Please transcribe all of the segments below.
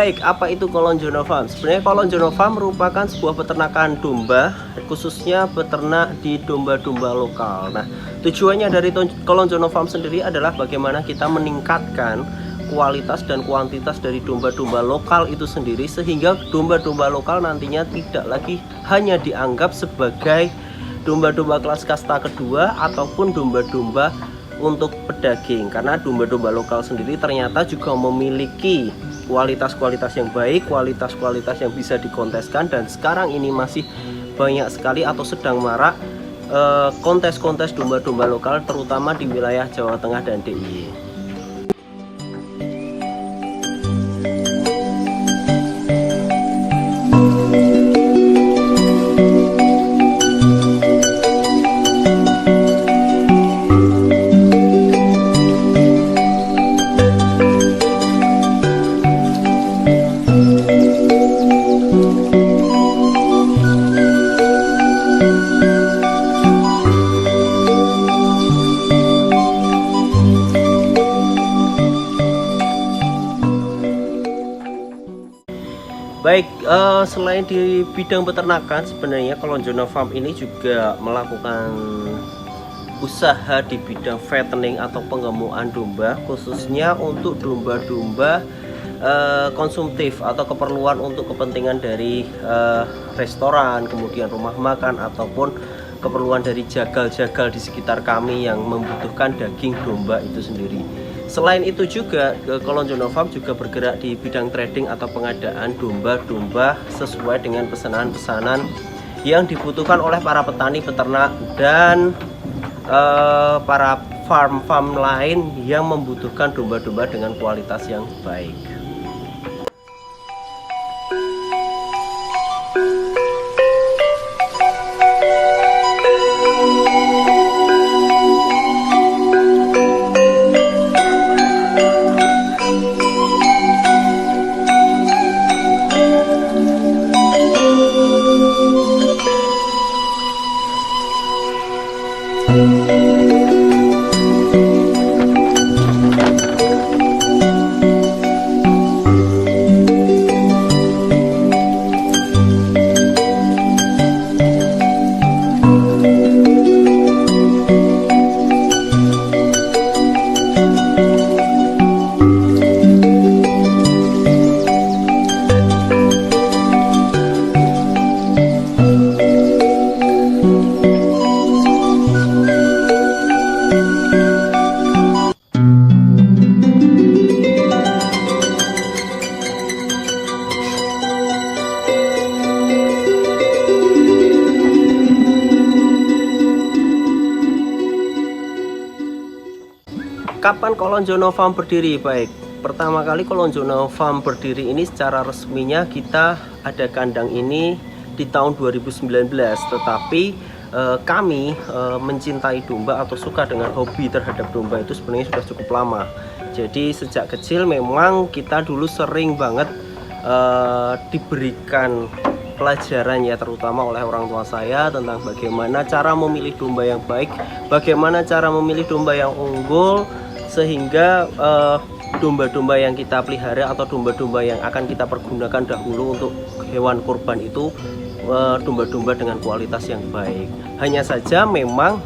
Baik, apa itu Kolonjono Farm? Sebenarnya Kolonjono Farm merupakan sebuah peternakan domba, khususnya peternak di domba-domba lokal. Nah, tujuannya dari Kolonjono Farm sendiri adalah bagaimana kita meningkatkan kualitas dan kuantitas dari domba-domba lokal itu sendiri, sehingga domba-domba lokal nantinya tidak lagi hanya dianggap sebagai domba-domba kelas kasta kedua ataupun domba-domba untuk pedaging, karena domba-domba lokal sendiri ternyata juga memiliki kualitas-kualitas yang baik, kualitas-kualitas yang bisa dikonteskan, dan sekarang ini masih banyak sekali atau sedang marak kontes-kontes domba-domba lokal, terutama di wilayah Jawa Tengah dan DIY. Baik, selain di bidang peternakan, sebenarnya Kolonjono Farm ini juga melakukan usaha di bidang fattening atau penggemukan domba, khususnya untuk domba-domba konsumtif atau keperluan untuk kepentingan dari restoran, kemudian rumah makan, ataupun keperluan dari jagal-jagal di sekitar kami yang membutuhkan daging domba itu sendiri. Selain itu juga, Kolonjono Farm juga bergerak di bidang trading atau pengadaan domba-domba sesuai dengan pesanan-pesanan yang dibutuhkan oleh para petani, peternak, dan para farm-farm lain yang membutuhkan domba-domba dengan kualitas yang baik. Kapan Kolonjono Farm berdiri? Baik, pertama kali Kolonjono Farm berdiri ini secara resminya kita ada kandang ini di tahun 2019, tetapi kami mencintai domba atau suka dengan hobi terhadap domba itu sebenarnya sudah cukup lama. Jadi sejak kecil memang kita dulu sering banget diberikan pelajaran ya, terutama oleh orang tua saya, tentang bagaimana cara memilih domba yang baik, bagaimana cara memilih domba yang unggul, sehingga domba-domba yang kita pelihara atau domba-domba yang akan kita pergunakan dahulu untuk hewan kurban itu domba-domba dengan kualitas yang baik. Hanya saja memang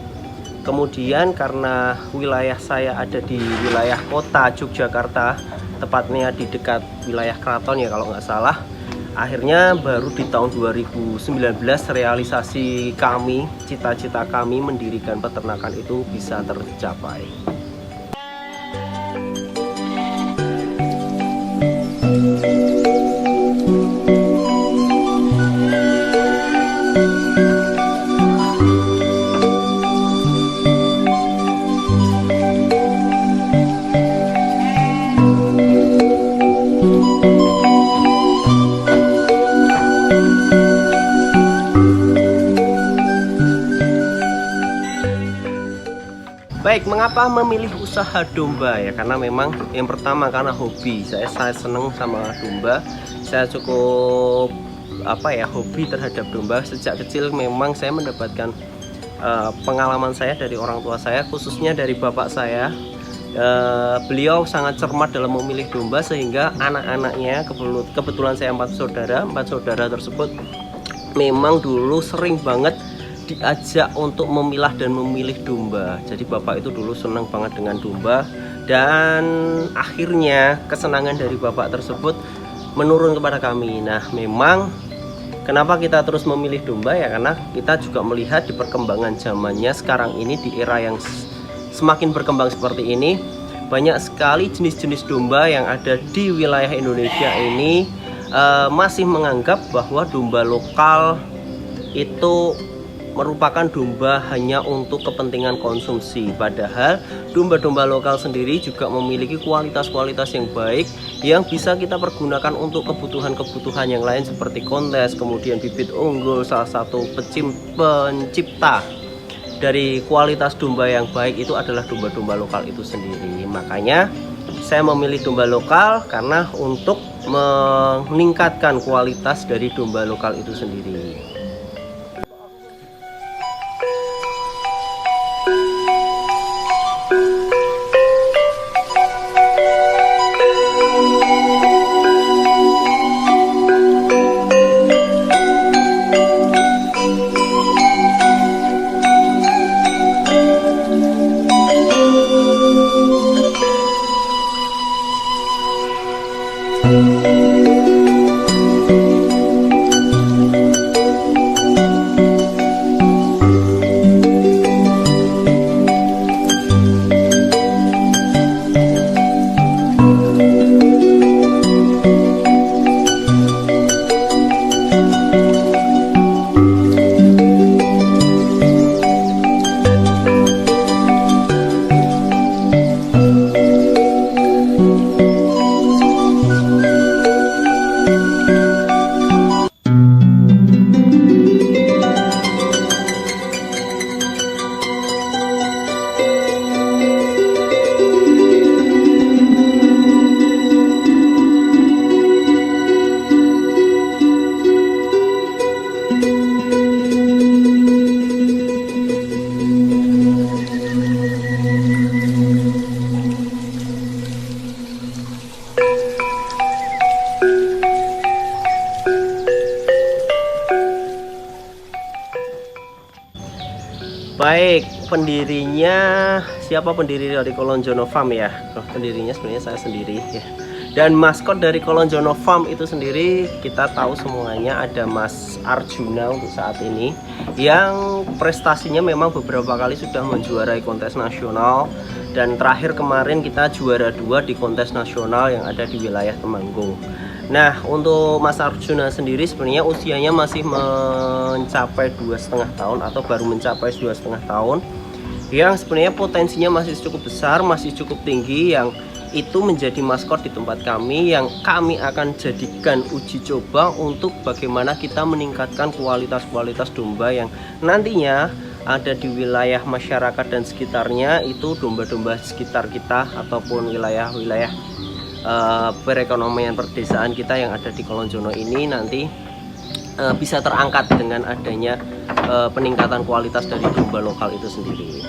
kemudian karena wilayah saya ada di wilayah kota Yogyakarta, tepatnya di dekat wilayah keraton ya kalau nggak salah, akhirnya baru di tahun 2019 realisasi kami, cita-cita kami mendirikan peternakan itu bisa tercapai. Baik, mengapa memilih usaha domba ya? Karena memang yang pertama karena hobi. Saya seneng sama domba. Saya cukup hobi terhadap domba. Sejak kecil memang saya mendapatkan pengalaman saya dari orang tua saya, khususnya dari bapak saya. Beliau sangat cermat dalam memilih domba, sehingga anak-anaknya, kebetulan saya 4 saudara tersebut memang dulu sering banget diajak untuk memilah dan memilih domba. Jadi bapak itu dulu senang banget dengan domba, dan akhirnya kesenangan dari bapak tersebut menurun kepada kami. Nah, memang kenapa kita terus memilih domba ya, karena kita juga melihat di perkembangan zamannya sekarang ini, di era yang semakin berkembang seperti ini, banyak sekali jenis-jenis domba yang ada di wilayah Indonesia ini masih menganggap bahwa domba lokal itu merupakan domba hanya untuk kepentingan konsumsi. Padahal domba-domba lokal sendiri juga memiliki kualitas-kualitas yang baik yang bisa kita pergunakan untuk kebutuhan-kebutuhan yang lain seperti kontes, kemudian bibit unggul. Salah satu pencipta dari kualitas domba yang baik itu adalah domba-domba lokal itu sendiri. Makanya saya memilih domba lokal karena untuk meningkatkan kualitas dari domba lokal itu sendiri. Baik, pendirinya siapa pendiri dari Kolonjono Farm ya? Pendirinya sebenarnya saya sendiri ya. Dan maskot dari Kolonjono Farm itu sendiri kita tahu semuanya ada Mas Arjuna untuk saat ini, yang prestasinya memang beberapa kali sudah menjuarai kontes nasional, dan terakhir kemarin kita juara 2 di kontes nasional yang ada di wilayah Temanggung. Nah, untuk Mas Arjuna sendiri sebenarnya usianya masih mencapai 2,5 tahun atau baru mencapai 2,5 tahun, yang sebenarnya potensinya masih cukup besar, masih cukup tinggi, yang itu menjadi maskot di tempat kami, yang kami akan jadikan uji coba untuk bagaimana kita meningkatkan kualitas-kualitas domba yang nantinya ada di wilayah masyarakat dan sekitarnya, itu domba-domba sekitar kita ataupun wilayah-wilayah perekonomian perdesaan kita yang ada di Kolonjono ini nanti bisa terangkat dengan adanya peningkatan kualitas dari domba lokal itu sendiri.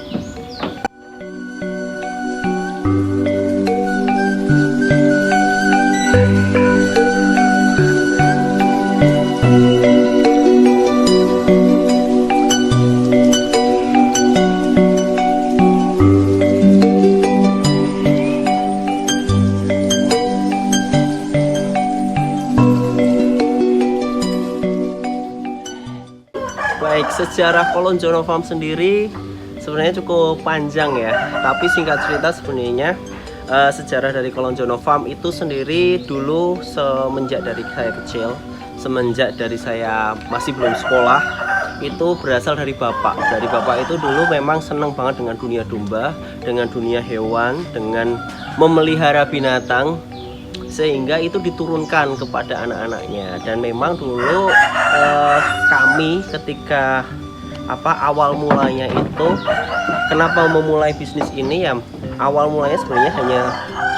Baik, sejarah Kolonjono Farm sendiri sebenarnya cukup panjang ya, tapi singkat cerita sebenarnya sejarah dari Kolonjono Farm itu sendiri dulu semenjak dari saya kecil, semenjak dari saya masih belum sekolah, itu berasal dari bapak. Dari bapak itu dulu memang senang banget dengan dunia domba, dengan dunia hewan, dengan memelihara binatang, sehingga itu diturunkan kepada anak-anaknya. Dan memang dulu kami ketika awal mulanya itu, kenapa memulai bisnis ini ya, awal mulanya sebenarnya hanya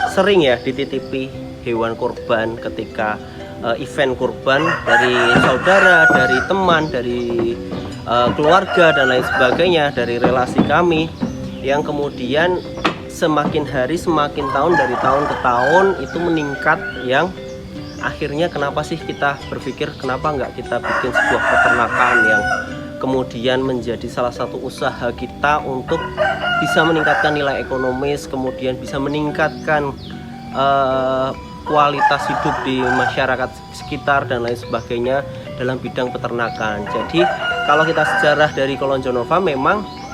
sering ya dititipi hewan kurban ketika event kurban dari saudara, dari teman, dari keluarga dan lain sebagainya, dari relasi kami, yang kemudian semakin hari semakin tahun, dari tahun ke tahun itu meningkat, yang akhirnya kenapa sih kita berpikir kenapa nggak kita bikin sebuah peternakan yang kemudian menjadi salah satu usaha kita untuk bisa meningkatkan nilai ekonomis, kemudian bisa meningkatkan kualitas hidup di masyarakat sekitar dan lain sebagainya dalam bidang peternakan. Jadi kalau kita sejarah dari Kolonjono Farm, memang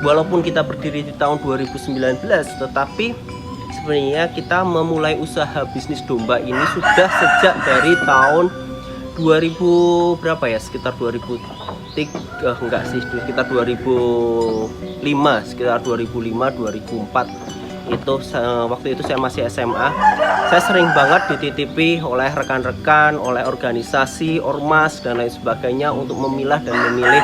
walaupun kita berdiri di tahun 2019, tetapi sebenarnya kita memulai usaha bisnis domba ini sudah sejak dari tahun 2000 berapa ya, sekitar 2005, sekitar 2005-2004 itu. Waktu itu saya masih SMA, saya sering banget dititipi oleh rekan-rekan, oleh organisasi, ormas dan lain sebagainya untuk memilah dan memilih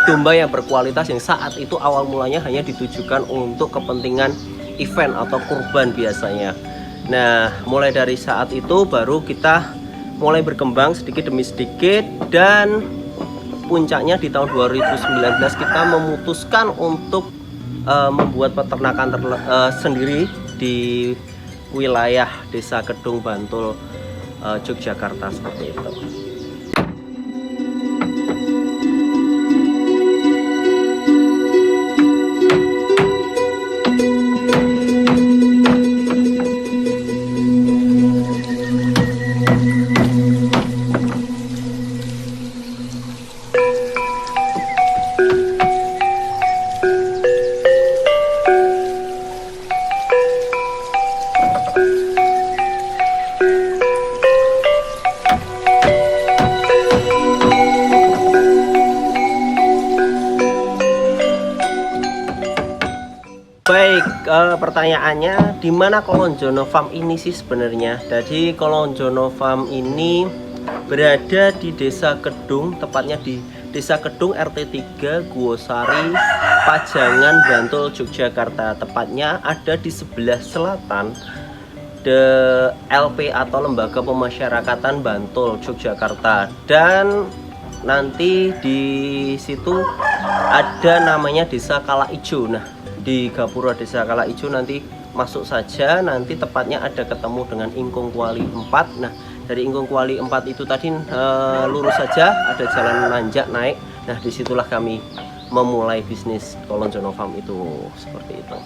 domba yang berkualitas, yang saat itu awal mulanya hanya ditujukan untuk kepentingan event atau kurban biasanya. Nah, mulai dari saat itu baru kita mulai berkembang sedikit demi sedikit, dan puncaknya di tahun 2019 kita memutuskan untuk membuat peternakan sendiri di wilayah Desa Kedung, Bantul, Yogyakarta, seperti itu. Baik, pertanyaannya di mana Kolonjono Farm ini sih sebenarnya? Jadi Kolonjono Farm ini berada di Desa Kedung, tepatnya di Desa Kedung RT 3 Guosari, Pajangan, Bantul, Yogyakarta. Tepatnya ada di sebelah selatan LP atau Lembaga Pemasyarakatan Bantul, Yogyakarta. Dan nanti di situ ada namanya Desa Kalaijo. Nah, di Gapura Desa Kalaijo nanti masuk saja, nanti tepatnya ada ketemu dengan Ingkung Kuali 4. Nah, dari Ingkung Kuali 4 itu tadi lurus saja, ada jalan nanjak naik. Nah, disitulah kami memulai bisnis Kolonjono Farm itu, seperti itu.